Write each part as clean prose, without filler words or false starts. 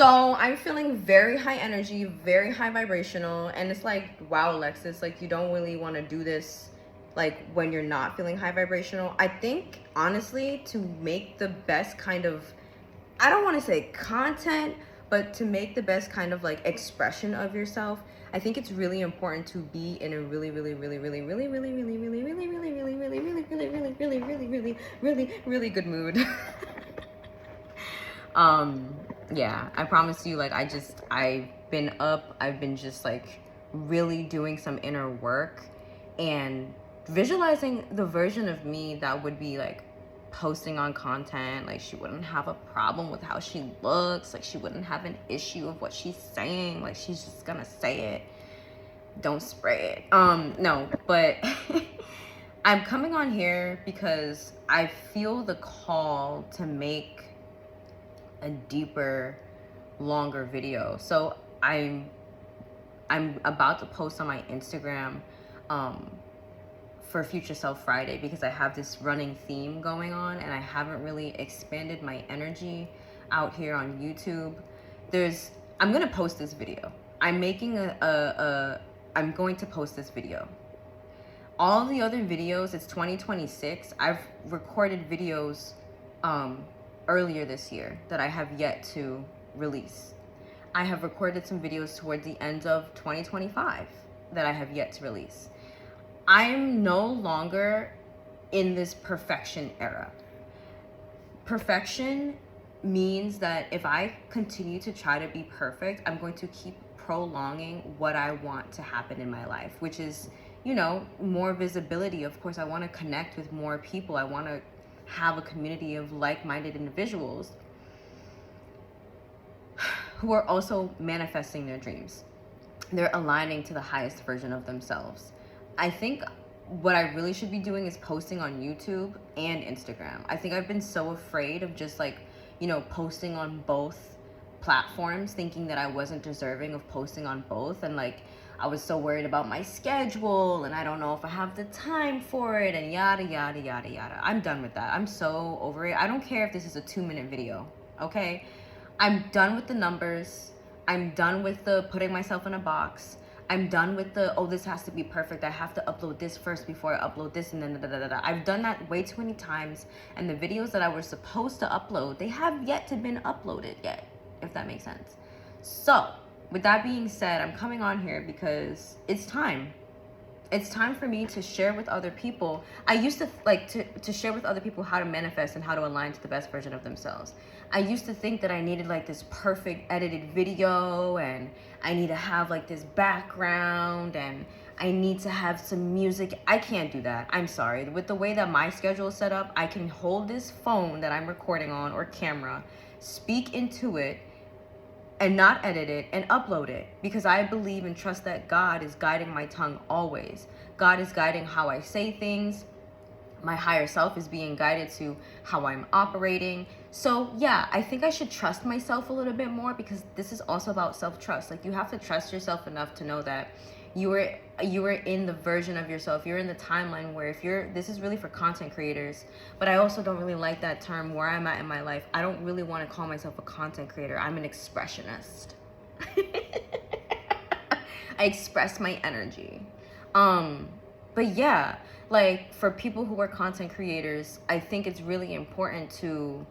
So I'm feeling very high energy, very high vibrational, and it's like, wow, Alexis, like you don't really want to do this like when you're not feeling high vibrational. I think honestly, to make the best kind of, I don't want to say content, but to make the best kind of like expression of yourself, I think it's really important to be in a really, really, really, really, really, really, really, really, really, really, really, really, really, really, really, really, really, really, really, really good mood. Yeah, I promise you, like I've been up, I've been just like really doing some inner work and visualizing the version of me that would be like posting on content. Like she wouldn't have a problem with how she looks, like she wouldn't have an issue of what she's saying, like she's just gonna say it, don't spray it. No, but I'm coming on here because I feel the call to make a deeper, longer video. So I'm about to post on my Instagram for Future Self Friday, because I have this running theme going on and I haven't really expanded my energy out here on YouTube. I'm gonna post this video. I'm going to post this video. All the other videos, it's 2026. I've recorded videos earlier this year that I have yet to release. I have recorded some videos towards the end of 2025 that I have yet to release. I'm no longer in this perfection era. Perfection means that if I continue to try to be perfect, I'm going to keep prolonging what I want to happen in my life, which is, you know, more visibility. Of course, I want to connect with more people. I want to have a community of like-minded individuals who are also manifesting their dreams. They're aligning to the highest version of themselves. I think what I really should be doing is posting on YouTube and Instagram. I think I've been so afraid of just like, you know, posting on both platforms, thinking that I wasn't deserving of posting on both. And like, I was so worried about my schedule and I don't know if I have the time for it and yada, yada, yada, yada. I'm done with that. I'm so over it. I don't care if this is a 2-minute video, okay? I'm done with the numbers. I'm done with the putting myself in a box. I'm done with the, oh, this has to be perfect. I have to upload this first before I upload this and then da da da da. I've done that way too many times. And the videos that I was supposed to upload, they have yet to been uploaded yet, if that makes sense. So with that being said, I'm coming on here because it's time. It's time for me to share with other people. I used to like to share with other people how to manifest and how to align to the best version of themselves. I used to think that I needed like this perfect edited video and I need to have like this background and I need to have some music. I can't do that. I'm sorry. With the way that my schedule is set up, I can hold this phone that I'm recording on or camera, speak into it, and not edit it and upload it, because I believe and trust that God is guiding my tongue always. God is guiding how I say things. My higher self is being guided to how I'm operating. So yeah, I think I should trust myself a little bit more, because this is also about self-trust. Like, you have to trust yourself enough to know that you are in the version of yourself, you're in the timeline where this is really for content creators, but I also don't really like that term where I'm at in my life. I don't really want to call myself a content creator. I'm an expressionist. I express my energy. But yeah, like for people who are content creators, I think it's really important to,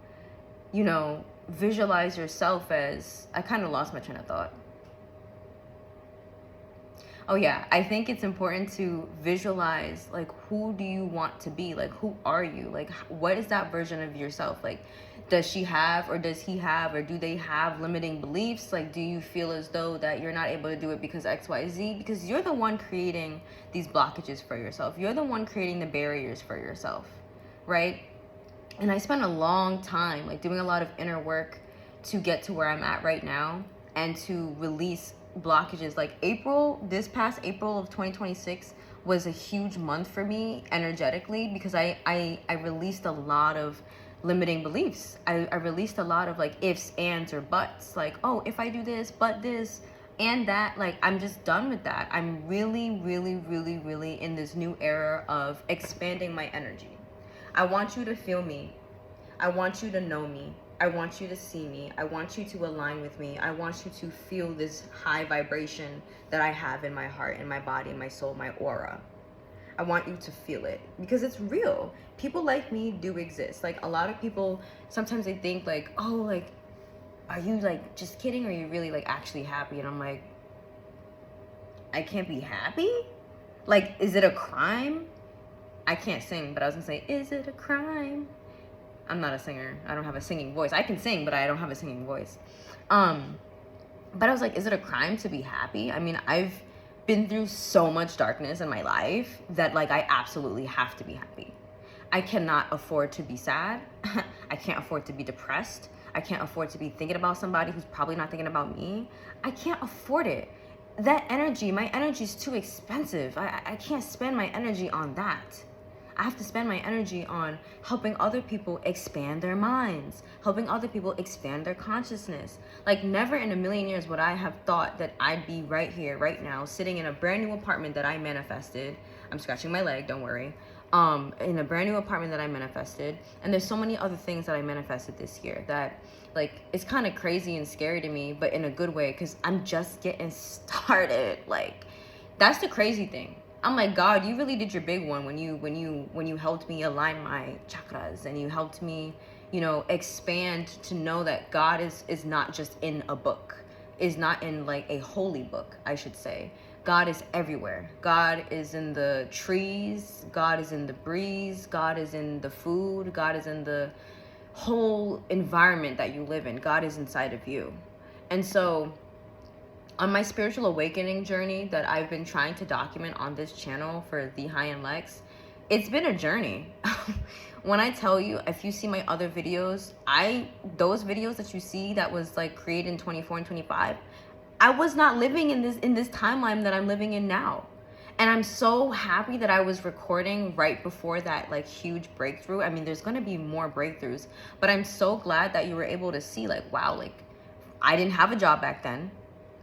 you know, visualize yourself as, I kind of lost my train of thought. Oh yeah, I think it's important to visualize, like, who do you want to be? Like, who are you? Like, what is that version of yourself? Like, does she have, or does he have, or do they have limiting beliefs? Like, do you feel as though that you're not able to do it because X, Y, Z? Because you're the one creating these blockages for yourself. You're the one creating the barriers for yourself, right? And I spent a long time, like, doing a lot of inner work to get to where I'm at right now and to release blockages. Like this past April of 2026 was a huge month for me energetically, because I released a lot of limiting beliefs. I released a lot of like ifs, ands, or buts. Like, oh, if I do this, but this and that, like, I'm just done with that. I'm really, really, really, really in this new era of expanding my energy. I want you to feel me. I want you to know me. I want you to see me. I want you to align with me. I want you to feel this high vibration that I have in my heart, in my body, in my soul, my aura. I want you to feel it because it's real. People like me do exist. Like, a lot of people, sometimes they think like, oh, like, are you like just kidding, or are you really like actually happy? And I'm like, I can't be happy? Like, is it a crime? I can't sing, but I was gonna say, is it a crime? I'm not a singer. I don't have a singing voice. I can sing, but I don't have a singing voice. But I was like, is it a crime to be happy? I mean, I've been through so much darkness in my life that like I absolutely have to be happy. I cannot afford to be sad. I can't afford to be depressed. I can't afford to be thinking about somebody who's probably not thinking about me. I can't afford it. That energy, my energy is too expensive. I can't spend my energy on that. I have to spend my energy on helping other people expand their minds, helping other people expand their consciousness. Like, never in a million years would I have thought that I'd be right here, right now, sitting in a brand new apartment that I manifested. I'm scratching my leg, don't worry. In a brand new apartment that I manifested. And there's so many other things that I manifested this year that, like, it's kind of crazy and scary to me, but in a good way, because I'm just getting started. Like, that's the crazy thing. I'm like, God, you really did your big one when you helped me align my chakras, and you helped me, you know, expand to know that God is not just in a book, is not in like a holy book, I should say. God is everywhere. God is in the trees. God is in the breeze. God is in the food. God is in the whole environment that you live in. God is inside of you. And so, on my spiritual awakening journey that I've been trying to document on this channel for The High and Lex, it's been a journey. When I tell you, if you see my other videos, those videos that you see that was like created in 24 and 25, I was not living in this timeline that I'm living in now. And I'm so happy that I was recording right before that like huge breakthrough. I mean, there's gonna be more breakthroughs, but I'm so glad that you were able to see like, wow, like, I didn't have a job back then.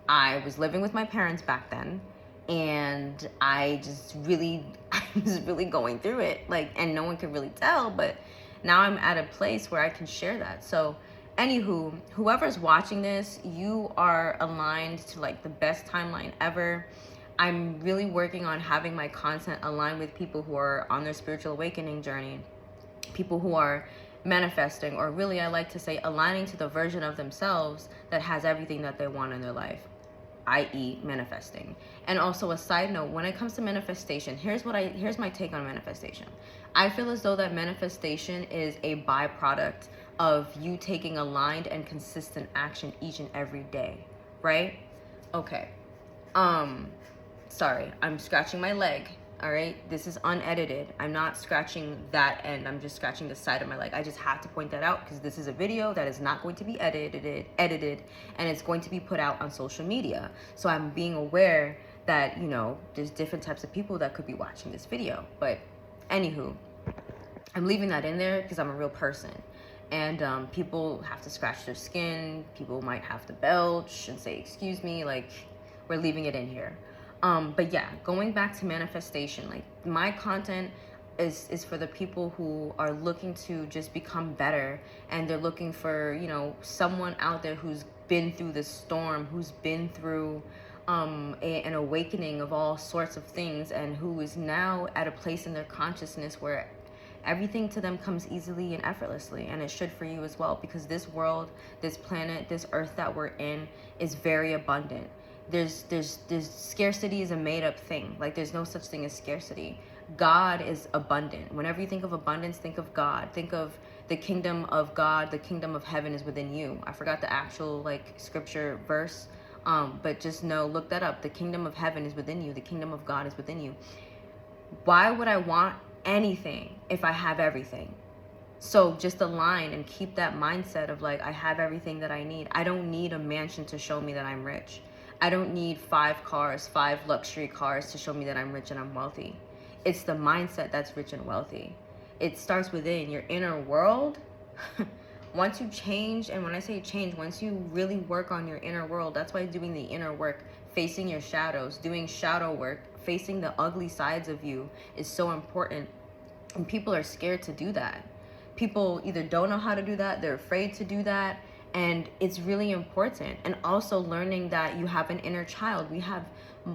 I was living with my parents back then, and I was really going through it, like, and no one could really tell, but now I'm at a place where I can share that. So, anywho, whoever's watching this, you are aligned to like the best timeline ever. I'm really working on having my content align with people who are on their spiritual awakening journey, people who are manifesting, or really, I like to say, aligning to the version of themselves that has everything that they want in their life, i.e. manifesting. And also, a side note, when it comes to manifestation, here's my take on manifestation. I feel as though that manifestation is a byproduct of you taking aligned and consistent action each and every day, right? Okay. Sorry, I'm scratching my leg. All right, this is unedited. I'm not scratching that end. I'm just scratching the side of my leg. I just have to point that out because this is a video that is not going to be edited, and it's going to be put out on social media. So I'm being aware that, you know, there's different types of people that could be watching this video. But anywho, I'm leaving that in there because I'm a real person. And people have to scratch their skin. People might have to belch and say, excuse me, like, we're leaving it in here. But yeah, going back to manifestation, like, my content is for the people who are looking to just become better, and they're looking for, you know, someone out there who's been through the storm, who's been through an awakening of all sorts of things, and who is now at a place in their consciousness where everything to them comes easily and effortlessly. And it should for you as well, because this world, this planet, this earth that we're in is very abundant. There's scarcity is a made up thing. Like, there's no such thing as scarcity. God is abundant. Whenever you think of abundance, think of God. Think of the kingdom of God. The kingdom of heaven is within you. I forgot the actual like scripture verse, but just know, look that up. The kingdom of heaven is within you. The kingdom of God is within you. Why would I want anything if I have everything? So just align and keep that mindset of like, I have everything that I need. I don't need a mansion to show me that I'm rich. I don't need 5 luxury cars to show me that I'm rich and I'm wealthy. It's the mindset that's rich and wealthy. It starts within your inner world. Once you change, and when I say change, once you really work on your inner world, that's why doing the inner work, facing your shadows, doing shadow work, facing the ugly sides of you is so important. And people are scared to do that. people either don't know how to do that, they're afraid to do that, and it's really important. And also learning that you have an inner child.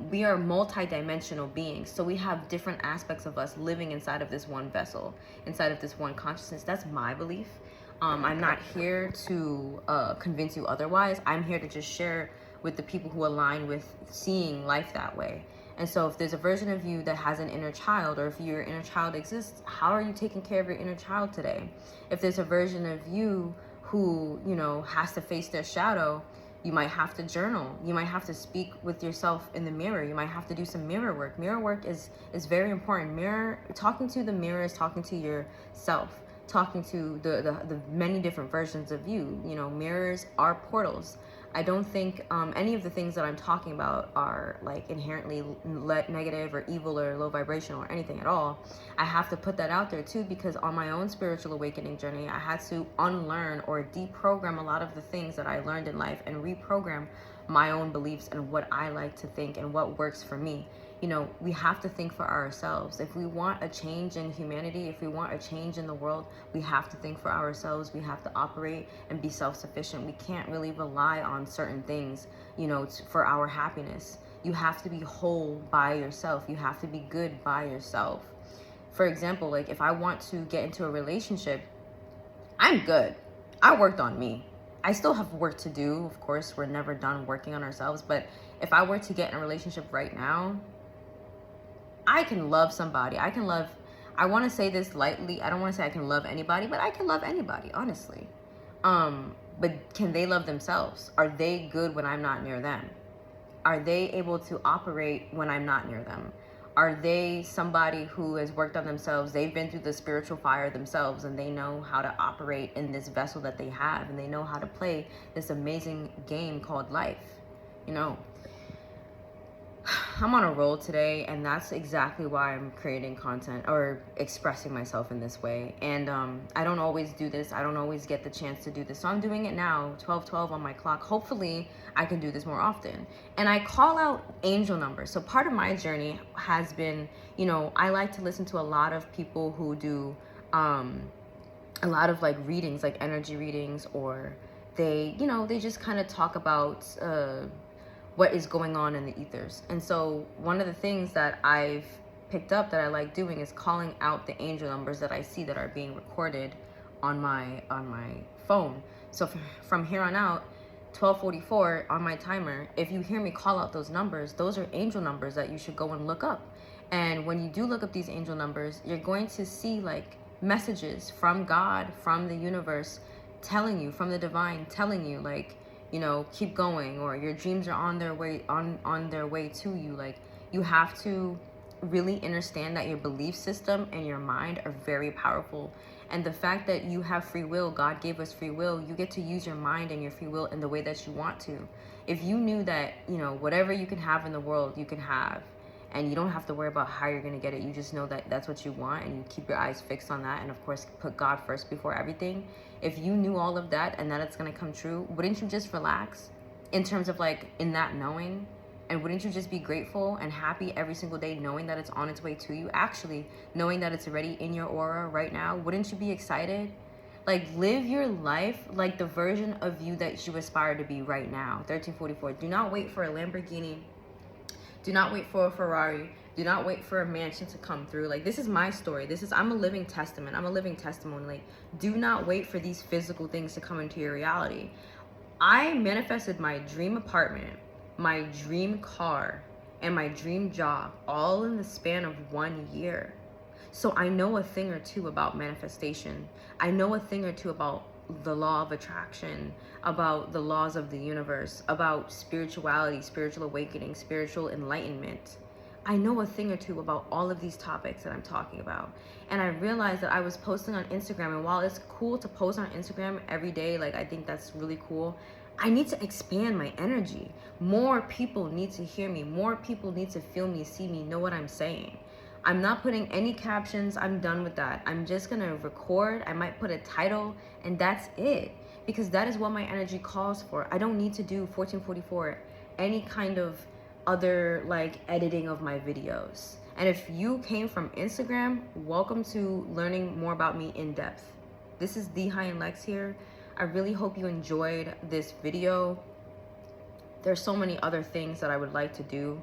We are multi-dimensional beings, so we have different aspects of us living inside of this one vessel, inside of this one consciousness. That's my belief. I'm not here to convince you otherwise. I'm here to just share with the people who align with seeing life that way. And so if there's a version of you that has an inner child, or if your inner child exists, how are you taking care of your inner child today? If there's a version of you who, you know, has to face their shadow, you might have to journal. You might have to speak with yourself in the mirror. You might have to do some mirror work. Mirror work is very important. Talking to the mirror is talking to yourself, talking to the many different versions of you. You know, mirrors are portals. I don't think any of the things that I'm talking about are like inherently negative or evil or low vibrational or anything at all. I have to put that out there too, because on my own spiritual awakening journey, I had to unlearn or deprogram a lot of the things that I learned in life and reprogram my own beliefs and what I like to think and what works for me. You know, we have to think for ourselves. If we want a change in humanity, if we want a change in the world, we have to think for ourselves. We have to operate and be self-sufficient. We can't really rely on certain things, you know, for our happiness. You have to be whole by yourself. You have to be good by yourself. For example, like if I want to get into a relationship, I'm good. I worked on me. I still have work to do. Of course, we're never done working on ourselves. But if I were to get in a relationship right now, I can love somebody. I want to say this lightly. I don't want to say I can love anybody, but I can love anybody, honestly. But can they love themselves? Are they good when I'm not near them? Are they able to operate when I'm not near them? Are they somebody who has worked on themselves? They've been through the spiritual fire themselves, and they know how to operate in this vessel that they have, and they know how to play this amazing game called life. You know, I'm on a roll today, and that's exactly why I'm creating content or expressing myself in this way. And I don't always do this. I don't always get the chance to do this. So I'm doing it now, 12:12 on my clock. Hopefully I can do this more often. And I call out angel numbers. So part of my journey has been, you know, I like to listen to a lot of people who do a lot of like readings, like energy readings, or they, you know, they just kind of talk about what is going on in the ethers. And so one of the things that I've picked up that I like doing is calling out the angel numbers that I see that are being recorded on my phone. So from here on out, 12:44 on my timer, if you hear me call out those numbers, those are angel numbers that you should go and look up. And when you do look up these angel numbers, you're going to see like messages from God, from the universe, telling you, from the divine, telling you like, you know, keep going, or your dreams are on their way to you. Like, you have to really understand that your belief system and your mind are very powerful. And the fact that you have free will, God gave us free will, you get to use your mind and your free will in the way that you want to. If you knew that, you know, whatever you can have in the world, you can have, and you don't have to worry about how you're going to get it. You just know that that's what you want, and you keep your eyes fixed on that, and of course put God first before everything. If you knew all of that and that it's going to come true, wouldn't you just relax in terms of like in that knowing? And wouldn't you just be grateful and happy every single day knowing that it's on its way to you? Actually knowing that it's already in your aura right now, wouldn't you be excited? Like, live your life like the version of you that you aspire to be right now. 1344. Do not wait for a Lamborghini. Do not wait for a Ferrari. Do not wait for a mansion to come through. Like, this is my story. I'm a living testament. I'm a living testimony. Like, do not wait for these physical things to come into your reality. I manifested my dream apartment, my dream car, and my dream job all in the span of 1 year. So I know a thing or two about manifestation. I know a thing or two about the law of attraction, about the laws of the universe, about spirituality, spiritual awakening, spiritual enlightenment. I know a thing or two about all of these topics that I'm talking about. And I realized that I was posting on Instagram, and while it's cool to post on Instagram every day, like I think that's really cool, I need to expand my energy. More people need to hear me. More people need to feel me, see me, know what I'm saying. I'm not putting any captions. I'm done with that. I'm just going to record. I might put a title, and that's it. Because that is what my energy calls for. I don't need to do 1444, any kind of other like editing of my videos. And if you came from Instagram, welcome to learning more about me in depth. This is the High and Lex here. I really hope you enjoyed this video. There's so many other things that I would like to do,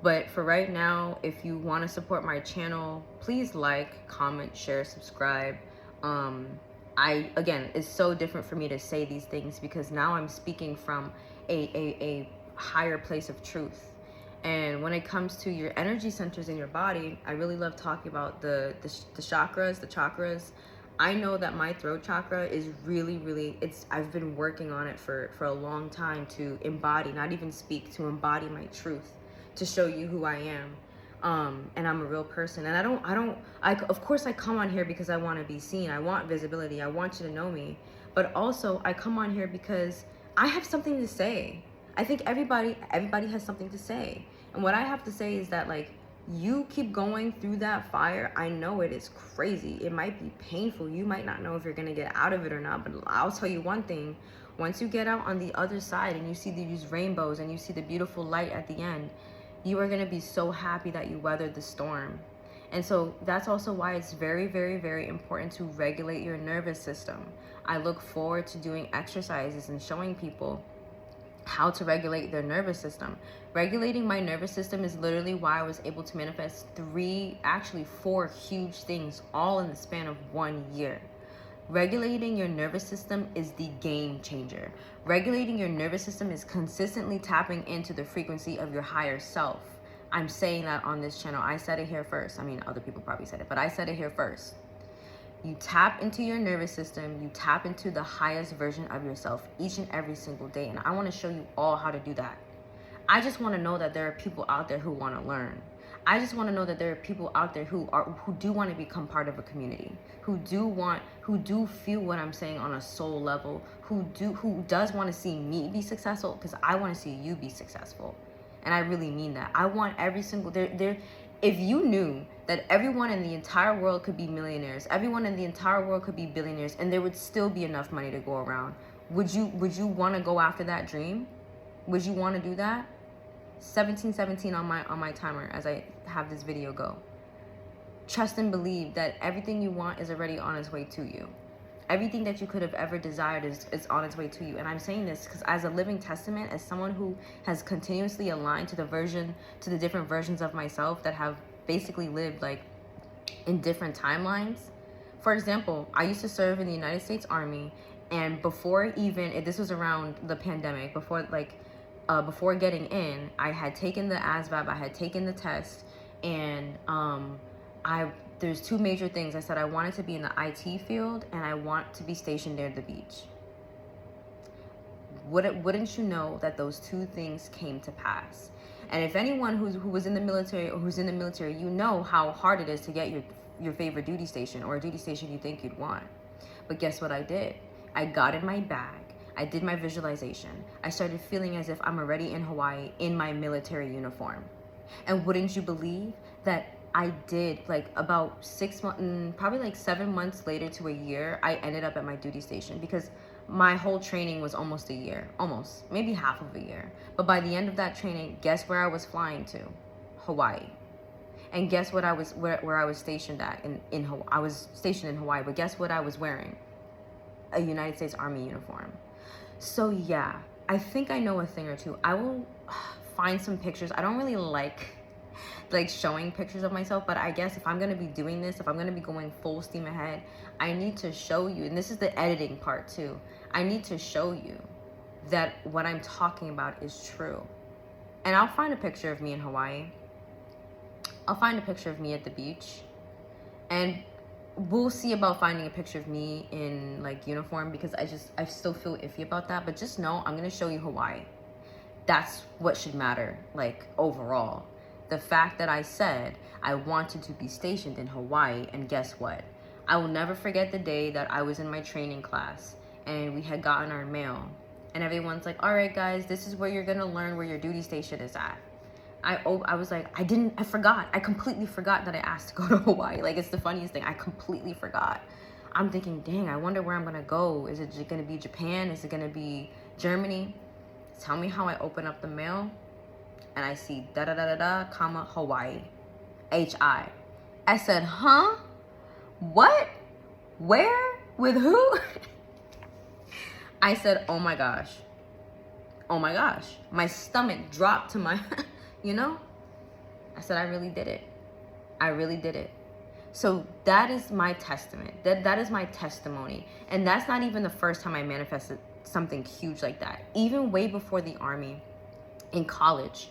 but for right now, if you want to support my channel, please like, comment, share, subscribe. Again, it's so different for me to say these things because now I'm speaking from a higher place of truth. And when it comes to your energy centers in your body, I really love talking about the chakras. I know that my throat chakra is really, I've been working on it for a long time to embody, not even speak, to embody my truth, to show you who I am. And I'm a real person. And of course I come on here because I want to be seen. I want visibility. I want you to know me. But also I come on here because I have something to say. I think everybody has something to say. And what I have to say is that, like, you keep going through that fire. I know it is crazy. It might be painful. You might not know if you're going to get out of it or not. But I'll tell you one thing. Once you get out on the other side and you see these rainbows and you see the beautiful light at the end, you are going to be so happy that you weathered the storm. And so that's also why it's very, very important to regulate your nervous system. I look forward to doing exercises and showing people how to regulate their nervous system. Regulating my nervous system is literally why I was able to manifest 4 huge things all in the span of 1 year. Regulating your nervous system is the game changer. Regulating your nervous system is consistently tapping into the frequency of your higher self. I'm saying that on this channel. I said it here first. I mean, other people probably said it, but I said it here first. You tap into your nervous system, you tap into the highest version of yourself each and every single day. And I want to show you all how to do that. I just want to know that there are people out there who want to learn. I just want to know that there are people out there who do want to become part of a community, who do feel what I'm saying on a soul level, who does want to see me be successful, because I want to see you be successful. And I really mean that. I want every single if you knew that everyone in the entire world could be millionaires, everyone in the entire world could be billionaires, and there would still be enough money to go around, would you want to go after that dream? Would you want to do that? 1717 on my timer as I have this video go. Trust and believe that everything you want is already on its way to you. Everything that you could have ever desired is on its way to you. And I'm saying this because as a living testament, as someone who has continuously aligned to the different versions of myself that have basically lived like in different timelines. For example, I used to serve in the United States Army, and this was around the pandemic, before getting in, I had taken the ASVAB, I had taken the test, and there's 2 major things. I said I wanted to be in the IT field and I want to be stationed near the beach. Wouldn't you know that those 2 things came to pass? And if anyone who was in the military or who's in the military, you know how hard it is to get your favorite duty station or a duty station you think you'd want. But guess what I did? I got in my bag. I did my visualization. I started feeling as if I'm already in Hawaii in my military uniform. And wouldn't you believe that I did, like, about 6 months, probably like 7 months later to a year, I ended up at my duty station, because my whole training was almost a year, maybe half of a year. But by the end of that training, guess where I was flying to? Hawaii. And guess what where I was stationed at in Hawaii? I was stationed in Hawaii, but guess what I was wearing? A United States Army uniform. So yeah, I think I know a thing or two. I will find some pictures. I don't really like showing pictures of myself, but I guess if I'm going to be doing this, if I'm going to be going full steam ahead, I need to show you, and this is the editing part too, I need to show you that what I'm talking about is true. And I'll find a picture of me in Hawaii. I'll find a picture of me at the beach, and we'll see about finding a picture of me in like uniform, because I still feel iffy about that. But just know I'm going to show you Hawaii. That's what should matter, like, overall. The fact that I said I wanted to be stationed in Hawaii, and guess what? I will never forget the day that I was in my training class and we had gotten our mail, and everyone's like, all right guys, this is where you're gonna learn where your duty station is at. I was like, I completely forgot that I asked to go to Hawaii. Like, it's the funniest thing. I completely forgot. I'm thinking, dang, I wonder where I'm gonna go. Is it gonna be Japan? Is it gonna be Germany? Tell me how I open up the mail and I see comma, Hawaii, HI. I said, huh? What? Where? With who? I said, oh my gosh. Oh my gosh. My stomach dropped to my, you know? I said, I really did it. I really did it. So that is my testament. That is my testimony. And that's not even the first time I manifested something huge like that. Even way before the Army, in college.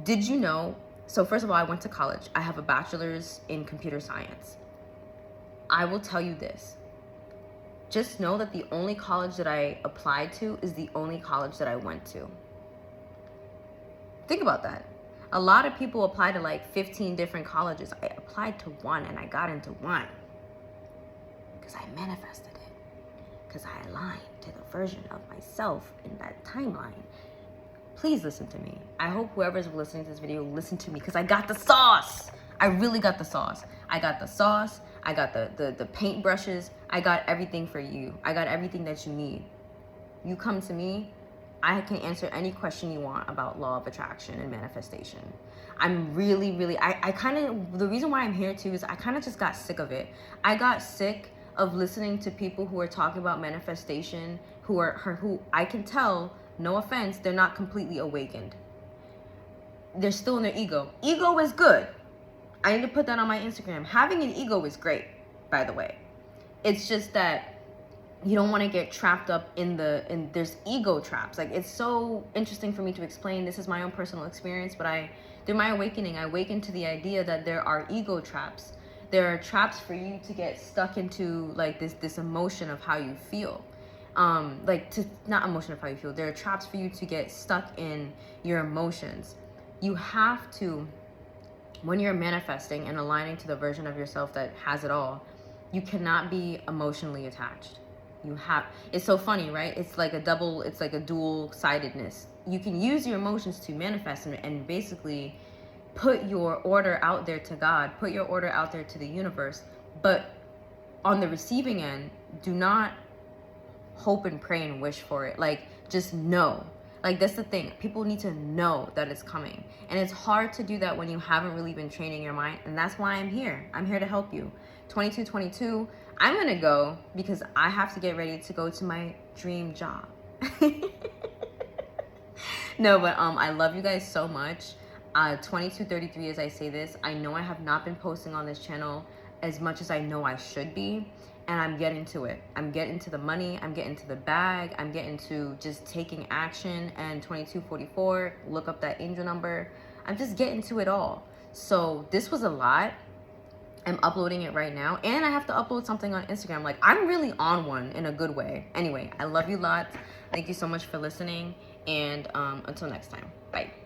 Did you know? So first of all, I went to college. I have a bachelor's in computer science. I will tell you this. Just know that the only college that I applied to is the only college that I went to. Think about that. A lot of people apply to like 15 different colleges. I applied to one and I got into one because I manifested it, because I aligned to the version of myself in that timeline. Please listen to me. I hope whoever's listening to this video listen to me, because I got the sauce. I really got the sauce. I got the sauce. I got the paint brushes. I got everything for you. I got everything that you need. You come to me, I can answer any question you want about law of attraction and manifestation. I'm really, I kind of, the reason why I'm here too is I kind of just got sick of it. I got sick of listening to people who are talking about manifestation, who I can tell, no offense, they're not completely awakened. They're still in their ego. Ego is good. I need to put that on my Instagram. Having an ego is great, by the way. It's just that you don't want to get trapped up in there's ego traps. Like, it's so interesting for me to explain. This is my own personal experience, but through my awakening, I awakened to the idea that there are ego traps. There are traps for you to get stuck into like this emotion of how you feel. Not emotion of how you feel. There are traps for you to get stuck in your emotions. You have to, when you're manifesting and aligning to the version of yourself that has it all, you cannot be emotionally attached. It's so funny, right? It's like a dual-sidedness. You can use your emotions to manifest and basically put your order out there to God, put your order out there to the universe. But on the receiving end, do not hope and pray and wish for it. Like, just know. Like, that's the thing. People need to know that it's coming. And it's hard to do that when you haven't really been training your mind. And that's why I'm here. I'm here to help you. 2222, I'm going to go because I have to get ready to go to my dream job. No, but I love you guys so much. 2233, as I say this, I know I have not been posting on this channel as much as I know I should be. And I'm getting to it. I'm getting to the money. I'm getting to the bag. I'm getting to just taking action. And 2244, look up that angel number. I'm just getting to it all. So this was a lot. I'm uploading it right now. And I have to upload something on Instagram. Like, I'm really on one in a good way. Anyway, I love you lots. Thank you so much for listening. And until next time. Bye.